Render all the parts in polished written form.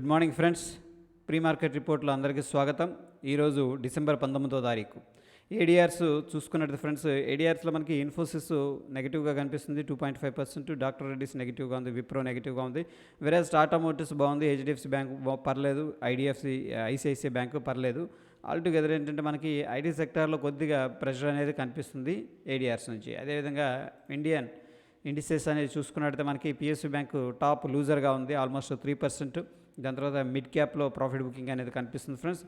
Good morning friends. Pre market రిపోర్ట్లో అందరికీ స్వాగతం. ఈరోజు డిసెంబర్ 19వ తారీఖు. ఏడిఆర్స్ చూసుకున్నట్టు ఫ్రెండ్స్, ఏడిఆర్స్లో మనకి ఇన్ఫోసిస్ నెగిటివ్గా కనిపిస్తుంది 2.5%, డాక్టర్ రెడ్డిస్ నెగిటివ్గా ఉంది, విప్రో నెగిటివ్గా ఉంది. వేరేజ్ టాటా మోటార్స్ బాగుంది, హెచ్డిఎఫ్సి బ్యాంక్ పర్లేదు, ఐసిఐసిఐ బ్యాంకు పర్లేదు. ఆల్టుగెదర్ ఏంటంటే మనకి ఐటీ సెక్టార్లో కొద్దిగా ప్రెషర్ అనేది కనిపిస్తుంది ఏడిఆర్స్ నుంచి. అదేవిధంగా ఇండియన్ ఇండిసెస్ అనేది చూసుకున్నట్టయితే మనకి పిఎస్యూ బ్యాంకు టాప్ లూజర్గా ఉంది, ఆల్మోస్ట్ 3%. దాని తర్వాత మిడ్ క్యాప్లో ప్రాఫిట్ బుకింగ్ అనేది కనిపిస్తుంది ఫ్రెండ్స్.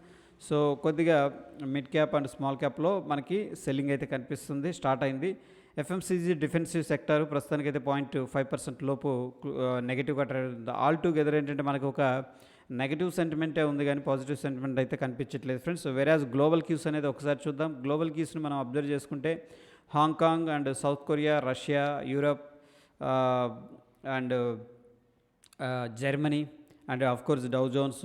సో కొద్దిగా మిడ్ క్యాప్ అండ్ స్మాల్ క్యాప్లో మనకి సెల్లింగ్ అయితే కనిపిస్తుంది, స్టార్ట్ అయింది. ఎఫ్ఎంసీజీ డిఫెన్సివ్ సెక్టార్ ప్రస్తుతానికైతే 0.5% లోపు నెగిటివ్గా ట్రేడ్ అవుతుంది. ఆల్ టుగెదర్ ఏంటంటే మనకు ఒక నెగిటివ్ సెంటిమెంటే ఉంది కానీ పాజిటివ్ సెంటిమెంట్ అయితే కనిపించట్లేదు ఫ్రెండ్స్. వేరేజ్ గ్లోబల్ క్యూస్ అనేది ఒకసారి చూద్దాం. గ్లోబల్ క్యూస్ని మనం అబ్జర్వ్ చేసుకుంటే Hong Kong and South Korea, Russia, Europe and Germany and of course Dow Jones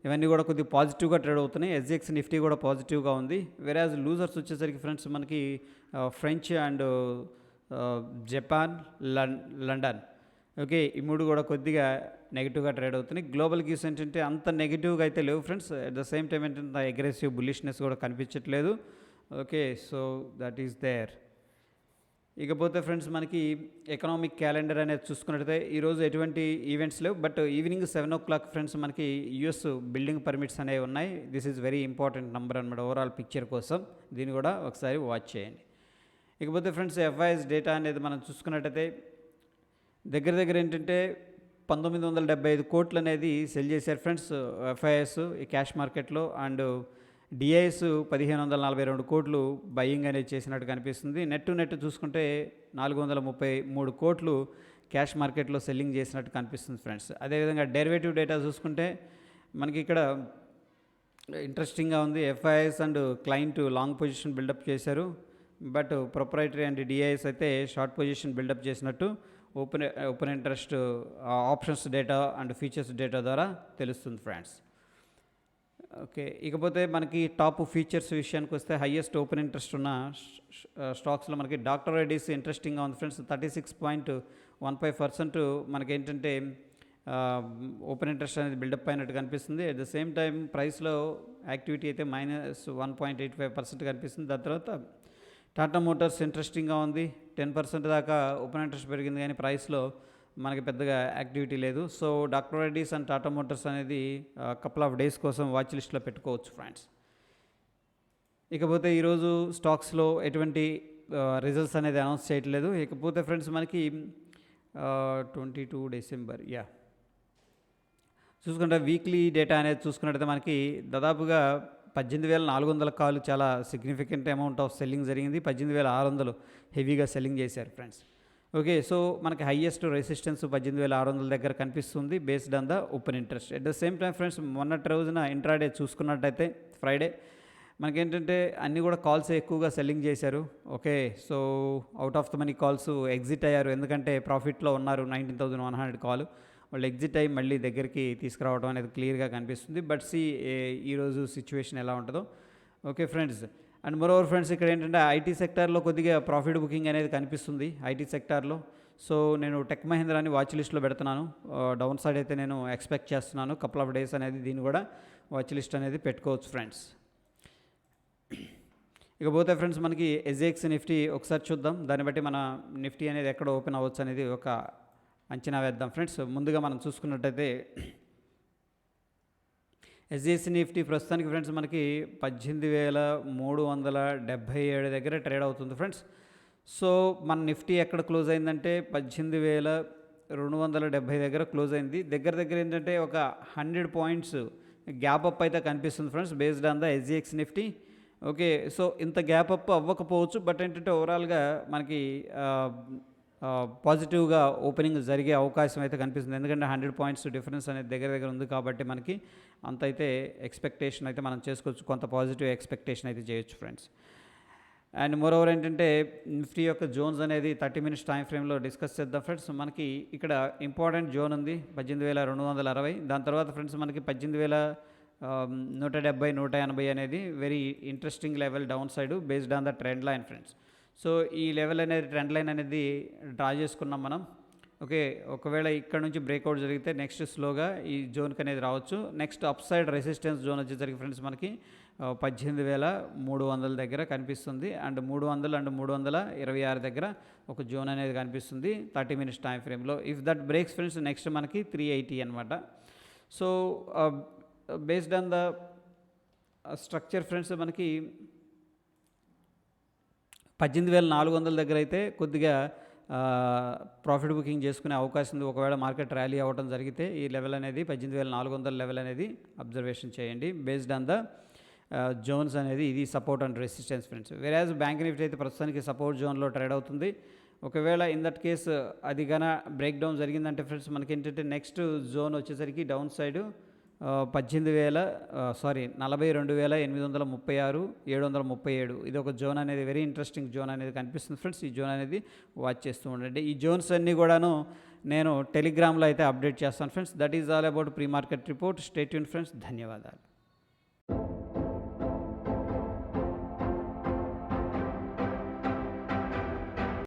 ఇవన్నీ కూడా కొద్దిగా పాజిటివ్గా ట్రేడ్ అవుతున్నాయి. ఎస్జిఎక్స్ నిఫ్టీ కూడా పాజిటివ్గా ఉంది. వేరేజ్ లూజర్స్ వచ్చేసరికి ఫ్రెండ్స్ మనకి French and Japan, London, okay, ఈ మూడు కూడా కొద్దిగా నెగిటివ్గా ట్రేడ్ అవుతున్నాయి. గ్లోబల్ క్యూస్ ఏంటంటే అంత నెగిటివ్గా అయితే లేవు friends. At the same time ఏంటంటే అగ్రెసివ్ బుల్లిష్నెస్ కూడా కనిపించట్లేదు. Okay, so that is there. ఇకపోతే ఫ్రెండ్స్ మనకి ఎకనామిక్ క్యాలెండర్ అనేది చూసుకున్నట్టయితే ఈరోజు ఎటువంటి ఈవెంట్స్ లేవు, బట్ ఈవినింగ్ 7 o'clock ఫ్రెండ్స్ మనకి యుఎస్ బిల్డింగ్ పర్మిట్స్ అనేవి ఉన్నాయి. This is very important number అనమాట ఓవరాల్ పిక్చర్ కోసం. దీన్ని కూడా ఒకసారి వాచ్ చేయండి. ఇకపోతే ఫ్రెండ్స్ ఎఫ్ఐఎస్ డేటా అనేది మనం చూసుకున్నట్టయితే దగ్గర ఏంటంటే 1975 కోట్లు అనేది సెల్ చేశారు ఫ్రెండ్స్ ఎఫ్ఐఎస్ ఈ క్యాష్ మార్కెట్లో. అండ్ డిఐఎస్ 1542 కోట్లు బయింగ్ అనేది చేసినట్టు కనిపిస్తుంది. నెట్ చూసుకుంటే 433 కోట్లు క్యాష్ మార్కెట్లో సెల్లింగ్ చేసినట్టు కనిపిస్తుంది ఫ్రెండ్స్. అదేవిధంగా డెరివేటివ్ డేటా చూసుకుంటే మనకి ఇక్కడ ఇంట్రెస్టింగ్గా ఉంది. FIs and client long position buildup చేశారు, బట్ ప్రొప్రైటరీ అండ్ డిఐఎస్ అయితే షార్ట్ పొజిషన్ బిల్డప్ చేసినట్టు open interest options data and futures data ద్వారా తెలుస్తుంది ఫ్రెండ్స్. ఓకే, ఇకపోతే మనకి టాప్ ఫీచర్స్ విషయానికి వస్తే హయ్యెస్ట్ ఓపెన్ ఇంట్రెస్ట్ ఉన్న స్టాక్స్లో మనకి డాక్టర్ రెడ్డిస్ ఇంట్రెస్టింగ్గా ఉంది ఫ్రెండ్స్. 36.15% మనకి ఏంటంటే ఓపెన్ ఇంట్రెస్ట్ అనేది బిల్డప్ అయినట్టు కనిపిస్తుంది. అట్ ద సేమ్ టైం ప్రైస్లో యాక్టివిటీ అయితే -1.85% కనిపిస్తుంది. దాని తర్వాత టాటా మోటార్స్ ఇంట్రెస్టింగ్గా ఉంది, 10% దాకా ఓపెన్ ఇంట్రెస్ట్ పెరిగింది కానీ ప్రైస్లో మనకి పెద్దగా యాక్టివిటీ లేదు. So doctor Reddy's and Tata Motors అనేది కపుల్ ఆఫ్ డేస్ కోసం వాచ్ లిస్ట్లో పెట్టుకోవచ్చు ఫ్రెండ్స్. ఇకపోతే ఈరోజు స్టాక్స్లో ఎటువంటి రిజల్ట్స్ అనేది అనౌన్స్ చేయట్లేదు. ఇకపోతే ఫ్రెండ్స్ మనకి 22 డిసెంబర్ చూసుకుంటే వీక్లీ డేటా అనేది చూసుకున్నట్టయితే మనకి దాదాపుగా 18,400 కాలు చాలా సిగ్నిఫికెంట్ అమౌంట్ ఆఫ్ సెల్లింగ్ జరిగింది. 18,600 హెవీగా సెల్లింగ్ చేశారు ఫ్రెండ్స్. ఓకే, సో మనకి హయ్యెస్ట్ రెసిస్టెన్స్ 18,600 దగ్గర కనిపిస్తుంది based on the open interest. At the same time friends మొన్నటి రోజున ఇంట్రాడే చూసుకున్నట్టయితే ఫ్రైడే మనకేంటంటే అన్నీ కూడా కాల్స్ ఎక్కువగా సెల్లింగ్ చేశారు. Okay, so out of the money calls exit అయ్యారు, ఎందుకంటే ప్రాఫిట్లో ఉన్నారు. 19,100 కాల్ వాళ్ళు ఎగ్జిట్ అయ్యి మళ్ళీ దగ్గరికి తీసుకురావడం అనేది క్లియర్గా కనిపిస్తుంది. బట్ ఈరోజు సిచ్యువేషన్ ఎలా ఉంటుందో. Okay friends, and moreover friends ఇక్కడ ఏంటంటే ఐటీ సెక్టార్లో కొద్దిగా ప్రాఫిట్ బుకింగ్ అనేది కనిపిస్తుంది ఐటీ సెక్టార్లో. సో నేను టెక్ మహీంద్రాని వాచ్ లిస్ట్లో పెడుతున్నాను. డౌన్ సైడ్ అయితే నేను ఎక్స్పెక్ట్ చేస్తున్నాను. కపుల్ ఆఫ్ డేస్ అనేది దీన్ని కూడా వాచ్ లిస్ట్ అనేది పెట్టుకోవచ్చు ఫ్రెండ్స్. ఇకపోతే ఫ్రెండ్స్ మనకి ఎస్జిఎక్స్ నిఫ్టీ ఒకసారి చూద్దాం. దాన్ని బట్టి మన నిఫ్టీ అనేది ఎక్కడ ఓపెన్ అవ్వచ్చు అనేది ఒక అంచనా వేద్దాం ఫ్రెండ్స్. ముందుగా మనం చూసుకున్నట్టయితే ఎస్జిఎక్స్ నిఫ్టీ ప్రస్తుతానికి ఫ్రెండ్స్ మనకి 18,377 దగ్గర ట్రేడ్ అవుతుంది ఫ్రెండ్స్. సో మన నిఫ్టీ ఎక్కడ క్లోజ్ అయిందంటే 18,270 దగ్గర క్లోజ్ అయింది. దగ్గర ఏంటంటే ఒక 100 పాయింట్స్ గ్యాప్ అప్ అయితే కనిపిస్తుంది friends based on the SGX Nifty. Okay, so ఇంత గ్యాప్ అప్ అవ్వకపోవచ్చు, బట్ ఏంటంటే ఓవరాల్గా మనకి పాజిటివ్గా ఓపెనింగ్ జరిగే అవకాశం అయితే కనిపిస్తుంది. ఎందుకంటే 100 పాయింట్స్ డిఫరెన్స్ అనేది దగ్గర ఉంది కాబట్టి మనకి అంత అయితే ఎక్స్పెక్టేషన్ అయితే మనం చేసుకోవచ్చు, కొంత పాజిటివ్ ఎక్స్పెక్టేషన్ అయితే చేయొచ్చు ఫ్రెండ్స్. అండ్ మోరోవర్ ఏంటంటే నిఫ్టీ యొక్క జోన్స్ అనేది 30 minutes టైం ఫ్రేమ్లో డిస్కస్ చేద్దాం ఫ్రెండ్స్. మనకి ఇక్కడ ఇంపార్టెంట్ జోన్ ఉంది 18,260. దాని తర్వాత ఫ్రెండ్స్ మనకి 18,170, 180 అనేది very interesting level down side based on the trend line friends. So ఈ లెవెల్ అనేది ట్రెండ్ లైన్ అనేది డ్రా చేసుకున్నాం మనం. ఓకే, ఒకవేళ ఇక్కడ నుంచి బ్రేక్అవుట్ జరిగితే నెక్స్ట్ స్లోగా ఈ జోన్కి అనేది రావచ్చు. Next up side resistance zone వచ్చేసరికి ఫ్రెండ్స్ మనకి 18,300 దగ్గర కనిపిస్తుంది. అండ్ 300 అండ్ 326 దగ్గర ఒక జోన్ అనేది కనిపిస్తుంది 30 మినిట్స్ టైం ఫ్రేమ్లో. If that breaks friends next మనకి 380 అనమాట. So based on the structure friends మనకి 18,400 దగ్గర అయితే కొద్దిగా ప్రాఫిట్ బుకింగ్ చేసుకునే అవకాశం ఉంది. ఒకవేళ మార్కెట్ ర్యాలీ అవ్వడం జరిగితే ఈ లెవెల్ అనేది 18,400 లెవెల్ అనేది అబ్జర్వేషన్ చేయండి. బేస్డ్ ఆన్ ద జోన్స్ అనేది ఇది సపోర్ట్ అండ్ రెసిస్టెన్స్ ఫ్రెండ్స్. వేరేజ్ బ్యాంక్ నిఫ్టీ అయితే ప్రస్తుతానికి సపోర్ట్ జోన్లో ట్రేడ్ అవుతుంది. ఒకవేళ ఇన్ దట్ కేస్ అది గన బ్రేక్ డౌన్ జరిగిందంటే ఫ్రెండ్స్ మనకి ఏంటంటే నెక్స్ట్ జోన్ వచ్చేసరికి డౌన్ సైడ్ 42,836 737 ఇది ఒక జోన్ అనేది వెరీ ఇంట్రెస్టింగ్ జోన్ అనేది కనిపిస్తుంది ఫ్రెండ్స్. ఈ జోన్ అనేది వాచ్ చేస్తూ ఉండండి. ఈ జోన్స్ అన్నీ కూడాను నేను టెలిగ్రామ్లో అయితే అప్డేట్ చేస్తాను friends. That is all about pre market report. Stay tune friends. ధన్యవాదాలు.